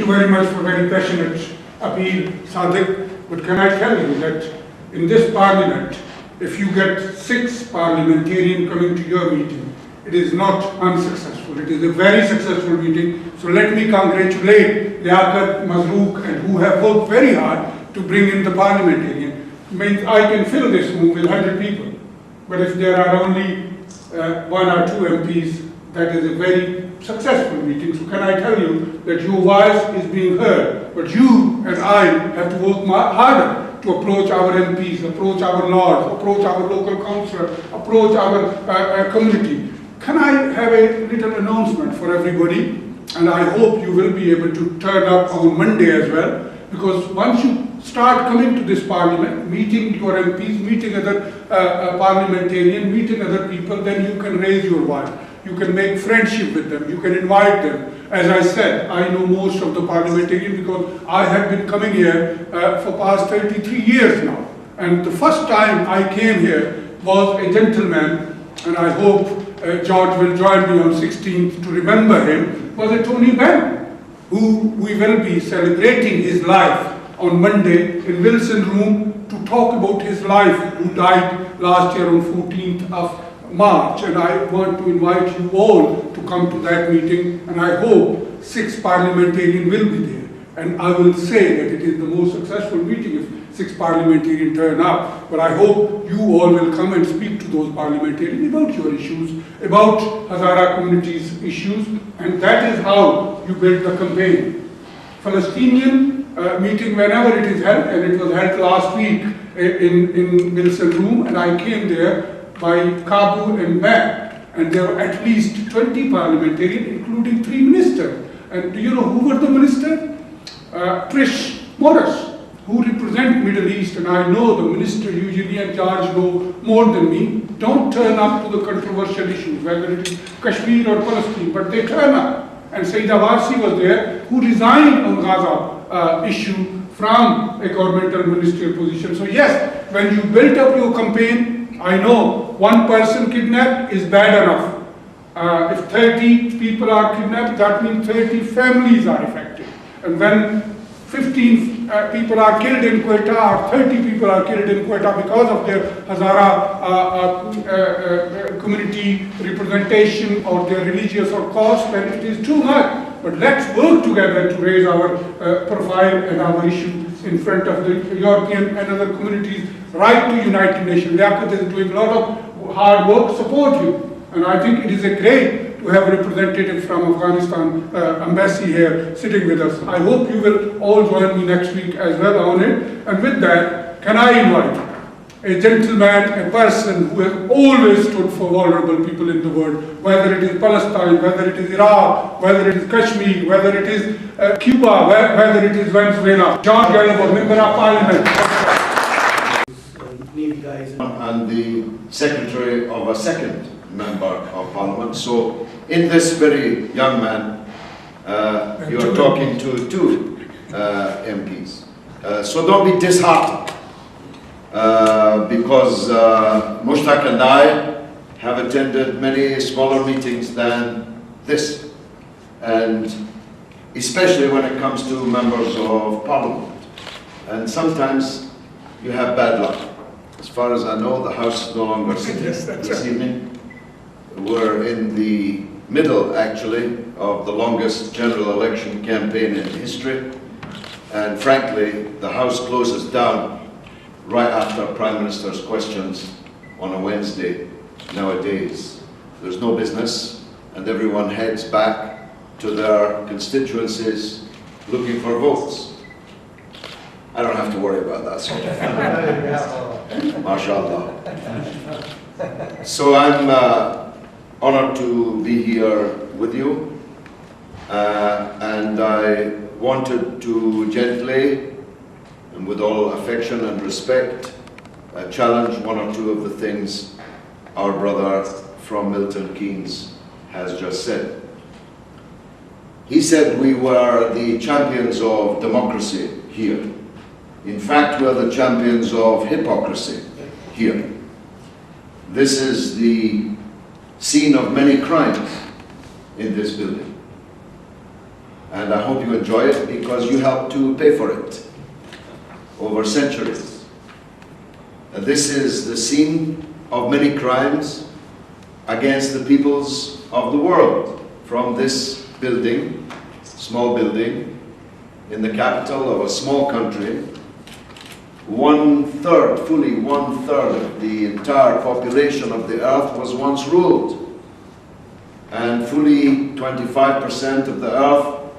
very much for very passionate appeal, Sadiq. But can I tell you that in this parliament, if you get 6 parliamentarians coming to your meeting, it is not unsuccessful. It is a very successful meeting. So let me congratulate Liaquat, Mazrook, and who have worked very hard to bring in the parliamentarian. Means I can fill this room with 100 people. But if there are only 1 or 2 MPs, that is a very successful meeting. So can I tell you that your voice is being heard, but you and I have to work harder to approach our MPs, approach our lords, approach our local councillor, approach our community. Can I have a little announcement for everybody? And I hope you will be able to turn up on Monday as well, because once you start coming to this parliament, meeting your MPs, meeting other parliamentarians, meeting other people, then you can raise your voice. You can make friendship with them, you can invite them. As I said, I know most of the parliamentarians because I have been coming here for past 33 years now. And the first time I came here was a gentleman, and I hope George will join me on 16th to remember him, was a Tony Benn, who we will be celebrating his life on Monday in Wilson Room to talk about his life, who died last year on 14th of March. And I want to invite you all to come to that meeting, and I hope 6 parliamentarians will be there. And I will say that it is the most successful meeting if 6 parliamentarians turn up. But I hope you all will come and speak to those parliamentarians about your issues, about Hazara community's issues, and that is how you build the campaign. Palestinian meeting, whenever it is held, and it was held last week in Wilson Room, and I came there by Kabul and back, and there were at least 20 parliamentarians, including 3 ministers. And do you know who were the ministers? Trish Morris, who represent Middle East, and I know the minister usually, and George know more than me, don't turn up to the controversial issues, whether it is Kashmir or Palestine, but they turn up. And Sayyida Warsi was there, who resigned on Gaza issue from a governmental ministerial position. So yes, when you built up your campaign, I know 1 person kidnapped is bad enough. If 30 people are kidnapped, that means 30 families are affected. And when 15 people are killed in Quetta, or 30 people are killed in Quetta because of their Hazara community representation or their religious or caste, then it is too much. But let's work together to raise our profile and our issue in front of the European and other communities, right to United Nations. Liaquat is doing a lot of hard work, support you. And I think it is a great to have a representative from Afghanistan embassy here sitting with us. I hope you will all join me next week as well on it. And with that, can I invite a gentleman, a person who has always stood for vulnerable people in the world, whether it is Palestine, whether it is Iraq, whether it is Kashmir, whether it is Cuba, whether it is Venezuela. George Galloway, Member of Parliament. And the Secretary of a second Member of Parliament. So in this very young man, you are talking to 2 MPs. So don't be disheartened. Because Mushtaq and I have attended many smaller meetings than this, and especially when it comes to members of parliament. And sometimes you have bad luck. As far as I know, the House is no longer sitting this evening. We're in the middle, actually, of the longest general election campaign in history, and frankly, the House closes down right after Prime Minister's questions on a Wednesday nowadays. There's no business, and everyone heads back to their constituencies looking for votes. I don't have to worry about that sort of thing. MashaAllah. So I'm honored to be here with you, and I wanted to gently and with all affection and respect, challenge 1 or 2 of the things our brother from Milton Keynes has just said. He said we were the champions of democracy here. In fact, we are the champions of hypocrisy here. This is the scene of many crimes in this building. And I hope you enjoy it because you helped to pay for it over centuries. This is the scene of many crimes against the peoples of the world. From this building, small building, in the capital of a small country, fully one third of the entire population of the earth was once ruled. And fully 25% of the earth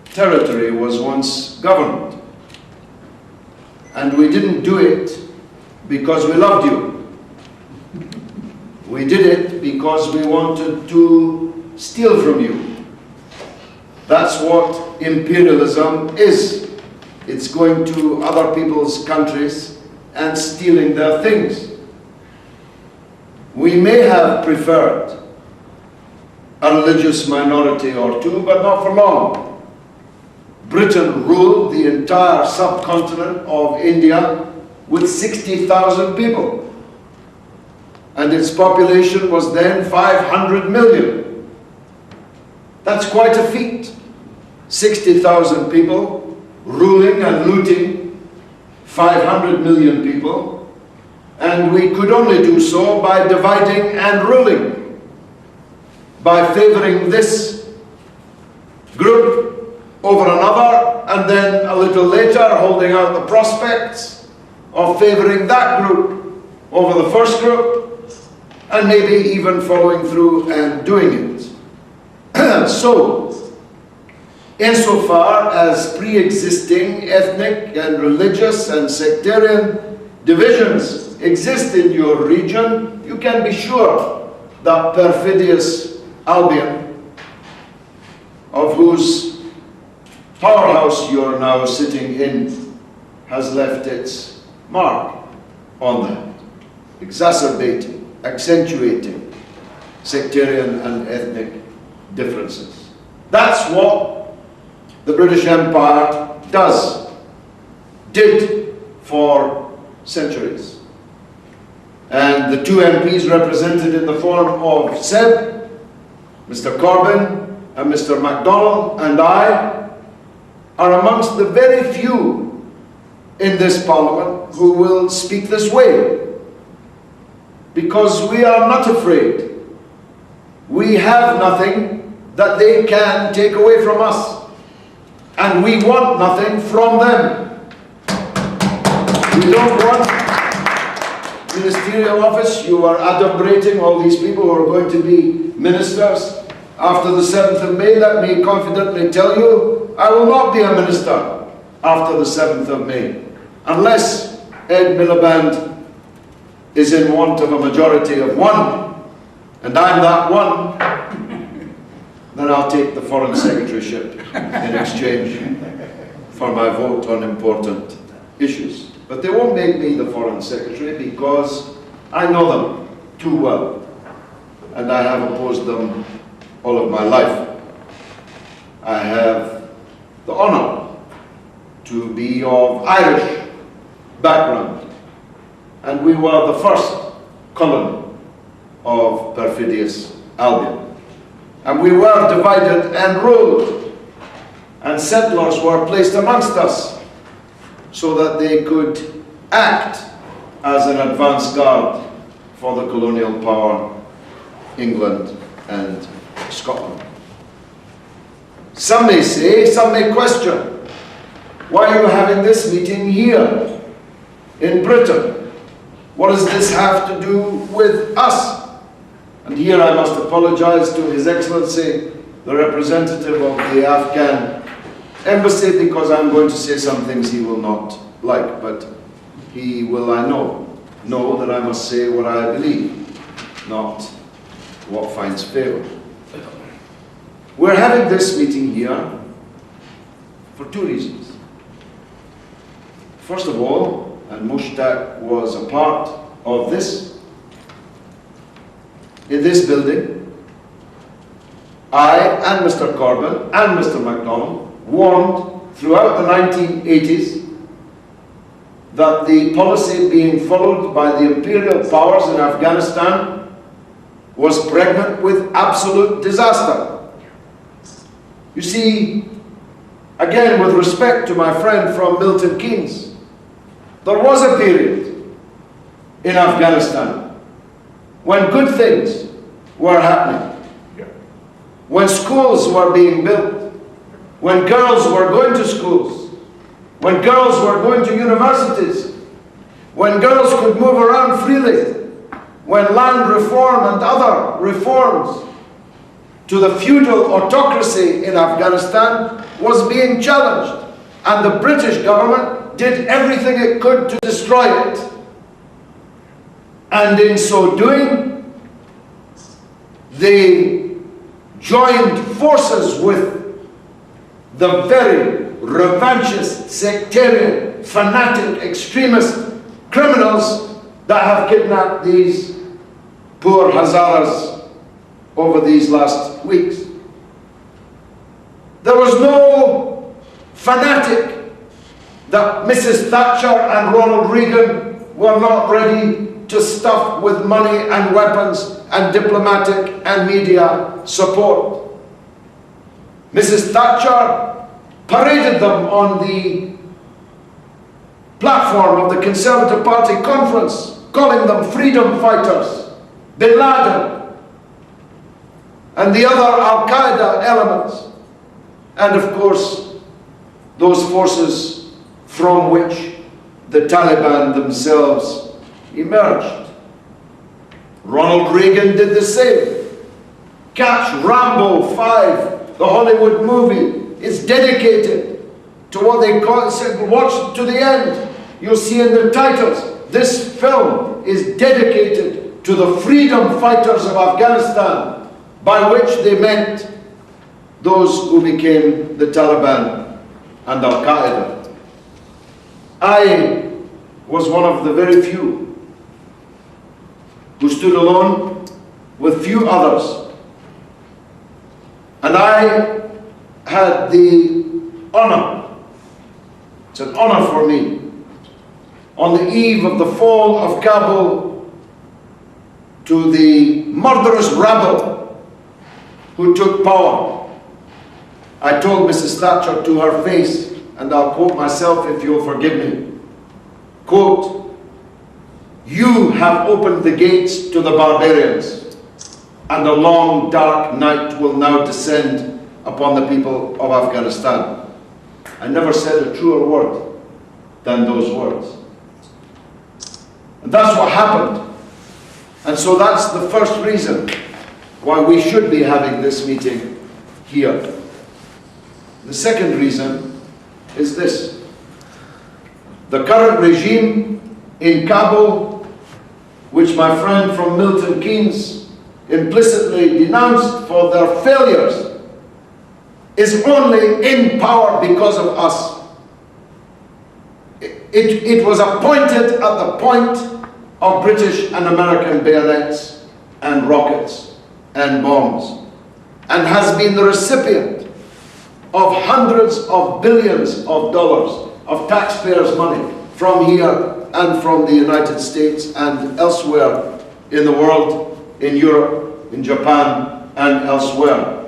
territory was once governed. And we didn't do it because we loved you. We did it because we wanted to steal from you. That's what imperialism is. It's going to other people's countries and stealing their things. We may have preferred a religious minority or two, but not for long. Britain ruled the entire subcontinent of India with 60,000 people. And its population was then 500 million. That's quite a feat. 60,000 people ruling and looting 500 million people. And we could only do so by dividing and ruling, by favoring this group over another, and then a little later holding out the prospects of favoring that group over the first group, and maybe even following through and doing it. So, insofar as pre-existing ethnic and religious and sectarian divisions exist in your region, you can be sure that perfidious Albion, of whose powerhouse you are now sitting in, has left its mark on that, exacerbating, accentuating sectarian and ethnic differences. That's what the British Empire did for centuries. And the two MPs represented in the form of Seb, Mr. Corbyn and Mr. MacDonald and I are amongst the very few in this Parliament who will speak this way, because we are not afraid. We have nothing that they can take away from us, and we want nothing from them. We don't want ministerial office. You are adumbrating all these people who are going to be ministers after the 7th of May. Let me confidently tell you, I will not be a minister after the 7th of May, unless Ed Miliband is in want of a majority of one, and I'm that one. Then I'll take the Foreign Secretaryship in exchange for my vote on important issues. But they won't make me the Foreign Secretary because I know them too well, and I have opposed them all of my life. I have the honor to be of Irish background, and we were the first colony of perfidious Albion. And we were divided and ruled, and settlers were placed amongst us so that they could act as an advance guard for the colonial power, England and Scotland. Some may say, some may question, why are you having this meeting here in Britain? What does this have to do with us? And here I must apologize to His Excellency, the representative of the Afghan embassy, because I'm going to say some things he will not like, but he will, I know that I must say what I believe, not what finds favor. We're having this meeting here for two reasons. First of all, and Mushtaq was a part of this, in this building, I and Mr. Corbyn and Mr. MacDonald warned throughout the 1980s that the policy being followed by the imperial powers in Afghanistan was pregnant with absolute disaster. You see, again, with respect to my friend from Milton Keynes, there was a period in Afghanistan when good things were happening, when schools were being built, when girls were going to schools, when girls were going to universities, when girls could move around freely, when land reform and other reforms to the feudal autocracy in Afghanistan was being challenged, and the British government did everything it could to destroy it. And in so doing, they joined forces with the very revanchist, sectarian, fanatic, extremist criminals that have kidnapped these poor Hazaras over these last weeks. There was no fanatic that Mrs. Thatcher and Ronald Reagan were not ready to stuff with money and weapons and diplomatic and media support. Mrs. Thatcher paraded them on the platform of the Conservative Party conference, calling them freedom fighters, Bin Laden, and the other Al-Qaeda elements, and of course those forces from which the Taliban themselves emerged. Ronald Reagan did the same. Catch Rambo 5, the Hollywood movie, is dedicated to what they call, watch to the end. You'll see in the titles, this film is dedicated to the freedom fighters of Afghanistan, by which they meant those who became the Taliban and Al-Qaeda. I was one of the very few who stood alone with few others, and I had the honor, it's an honor for me, on the eve of the fall of Kabul, to the murderous rabble who took power. I told Mrs. Thatcher to her face, and I'll quote myself if you'll forgive me, quote, "You have opened the gates to the barbarians, and a long dark night will now descend upon the people of Afghanistan." I never said a truer word than those words. And that's what happened. And so that's the first reason why we should be having this meeting here. The second reason is this. The current regime in Kabul, which my friend from Milton Keynes implicitly denounced for their failures, is only in power because of us. It was appointed at the point of British and American bayonets and rockets and bombs, and has been the recipient of hundreds of billions of dollars of taxpayers' money from here and from the United States and elsewhere in the world, in Europe, in Japan, and elsewhere.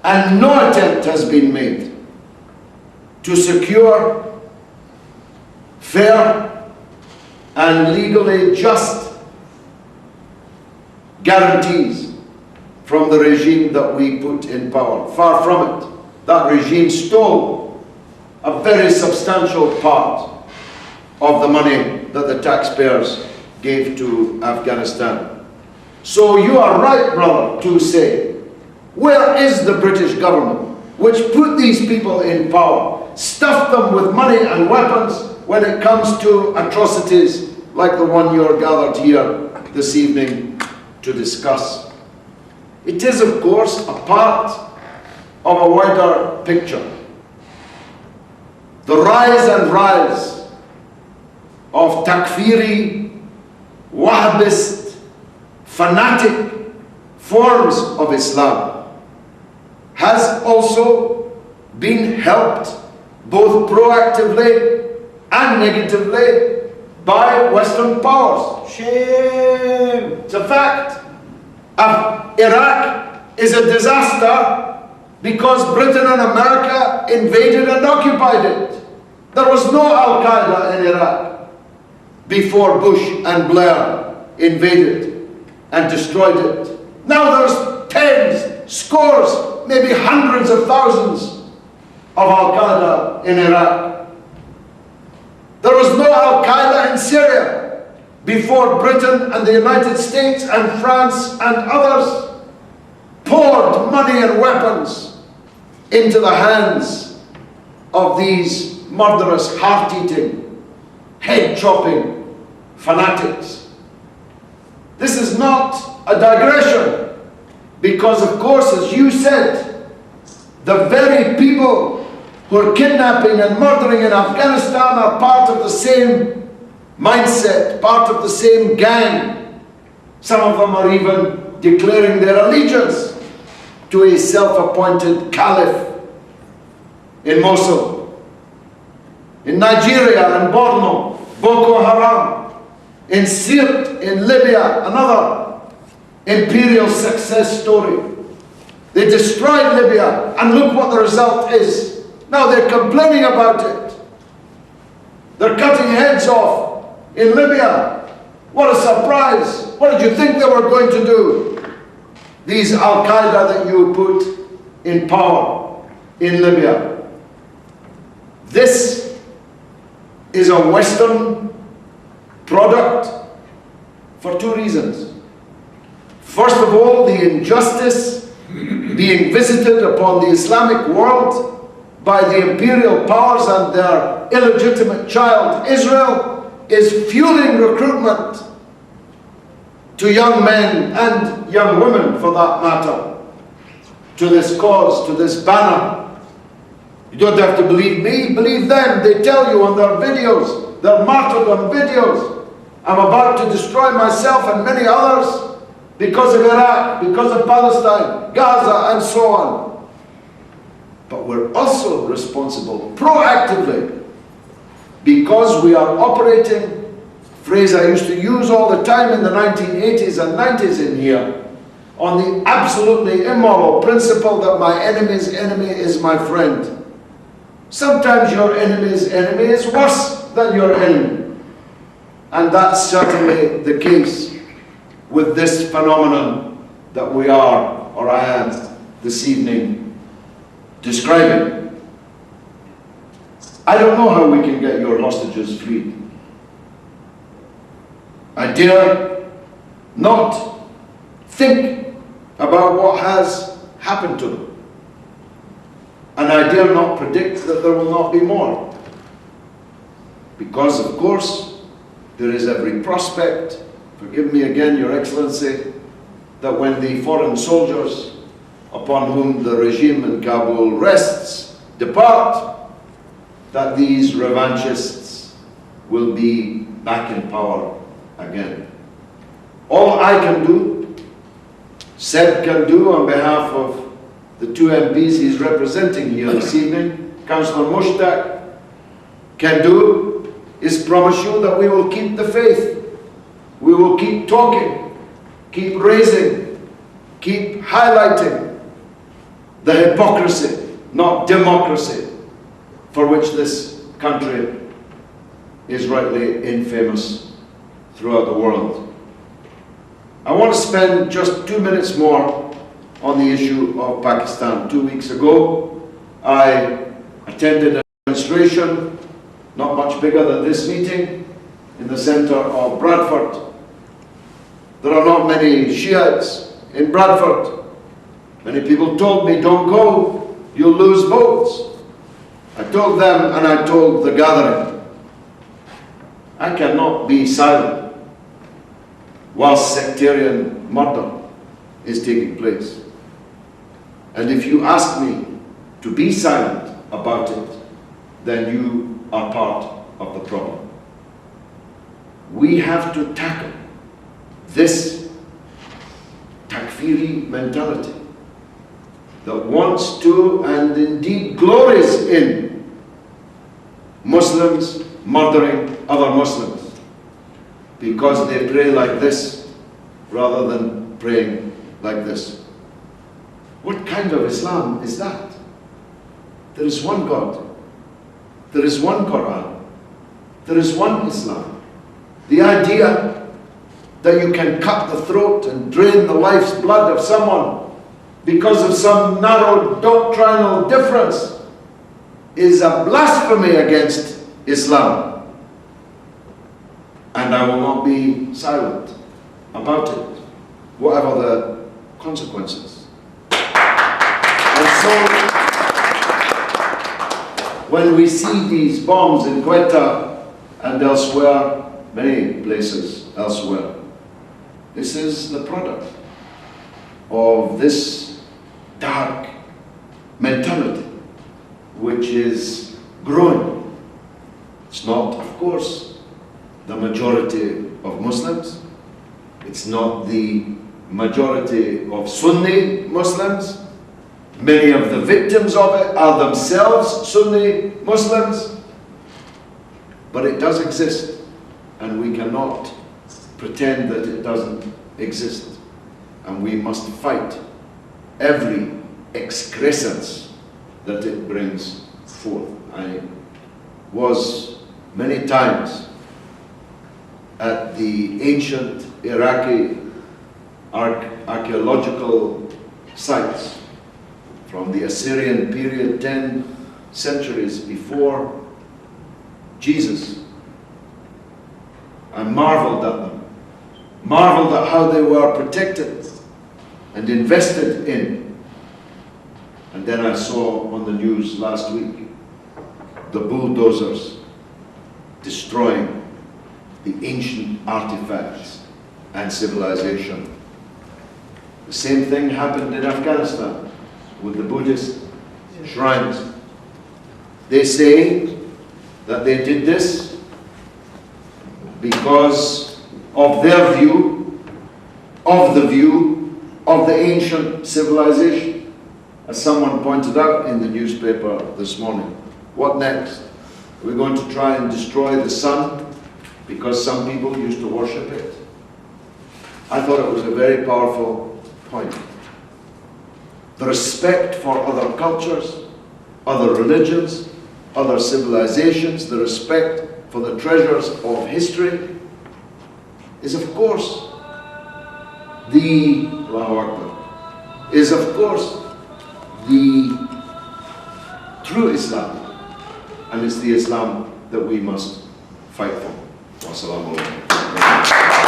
And no attempt has been made to secure fair and legally just guarantees from the regime that we put in power. Far from it. That regime stole a very substantial part of the money that the taxpayers gave to Afghanistan. So you are right, brother, to say, where is the British government which put these people in power, stuffed them with money and weapons when it comes to atrocities like the one you're gathered here this evening to discuss? It is, of course, a part of a wider picture. The rise and rise of Takfiri, Wahhabist, fanatic forms of Islam has also been helped both proactively and negatively by Western powers. Shame! It's a fact. Iraq is a disaster because Britain and America invaded and occupied it. There was no Al-Qaeda in Iraq before Bush and Blair invaded and destroyed it. Now there's tens, scores, maybe hundreds of thousands of Al-Qaeda in Iraq. There was no Al-Qaeda in Syria before Britain and the United States and France and others poured money and weapons into the hands of these murderous, heart-eating, head-chopping fanatics. This is not a digression, because of course, as you said, the very people who are kidnapping and murdering in Afghanistan are part of the same mindset, part of the same gang. Some of them are even declaring their allegiance to a self-appointed caliph in Mosul. In Nigeria and Borno, Boko Haram. In Sirte, in Libya, another imperial success story. They destroyed Libya, and look what the result is. Now they're complaining about it. They're cutting heads off in Libya. What a surprise. What did you think they were going to do? These Al-Qaeda that you put in power in Libya. This is a Western product for two reasons. First of all, the injustice being visited upon the Islamic world by the imperial powers and their illegitimate child Israel is fueling recruitment to young men and young women, for that matter, to this cause, to this banner. You don't have to believe me, believe them. They tell you on their videos, their martyrdom videos. I'm about to destroy myself and many others because of Iraq, because of Palestine, Gaza, and so on. But we're also responsible proactively, because we are operating, phrase I used to use all the time in the 1980s and 90s in here, on the absolutely immoral principle that my enemy's enemy is my friend. Sometimes your enemy's enemy is worse than your enemy. And that's certainly the case with this phenomenon that we are, or I am, this evening describing. I don't know how we can get your hostages freed. I dare not think about what has happened to them. And I dare not predict that there will not be more. Because, of course, there is every prospect, forgive me again, Your Excellency, that when the foreign soldiers upon whom the regime in Kabul rests depart, that these revanchists will be back in power again. All I can do, Seb can do on behalf of the two MPs he's representing here this evening, Councillor Mushtaq, can do is promise you that we will keep the faith. We will keep talking, keep raising, keep highlighting the hypocrisy, not democracy, for which this country is rightly infamous throughout the world. I want to spend just 2 minutes more on the issue of Pakistan. 2 weeks ago, I attended a demonstration, not much bigger than this meeting, in the centre of Bradford. There are not many Shiites in Bradford. Many people told me, don't go, you'll lose votes. I told them, and I told the gathering, I cannot be silent whilst sectarian murder is taking place. And if you ask me to be silent about it, then you are part of the problem. We have to tackle this takfiri mentality that wants to and indeed glories in Muslims murdering other Muslims because they pray like this rather than praying like this. What kind of Islam is that? There is one God. There is one Quran. There is one Islam. The idea that you can cut the throat and drain the life's blood of someone because of some narrow doctrinal difference is a blasphemy against Islam. And I will not be silent about it, whatever the consequences. And so, when we see these bombs in Quetta and elsewhere, many places elsewhere, this is the product of this dark mentality which is growing. It's not, of course, the majority of Muslims. It's not the majority of Sunni Muslims. Many of the victims of it are themselves Sunni Muslims. But it does exist, and we cannot pretend that it doesn't exist. And we must fight every excrescence that it brings forth. I was many times at the ancient Iraqi archaeological sites from the Assyrian period, 10 centuries before Jesus. I marveled at them, marveled at how they were protected and invested in. And then I saw on the news last week the bulldozers destroying the ancient artifacts and civilization. The same thing happened in Afghanistan with the Buddhist shrines. They say that they did this because of their view of the ancient civilization. As someone pointed out in the newspaper this morning, what next? Are we going to try and destroy the sun because some people used to worship it? I thought it was a very powerful point. The respect for other cultures, other religions, other civilizations, the respect for the treasures of history is of course the Allahu Akbar, is of course the true Islam, and it's the Islam that we must fight for. Wassalamu alaikum.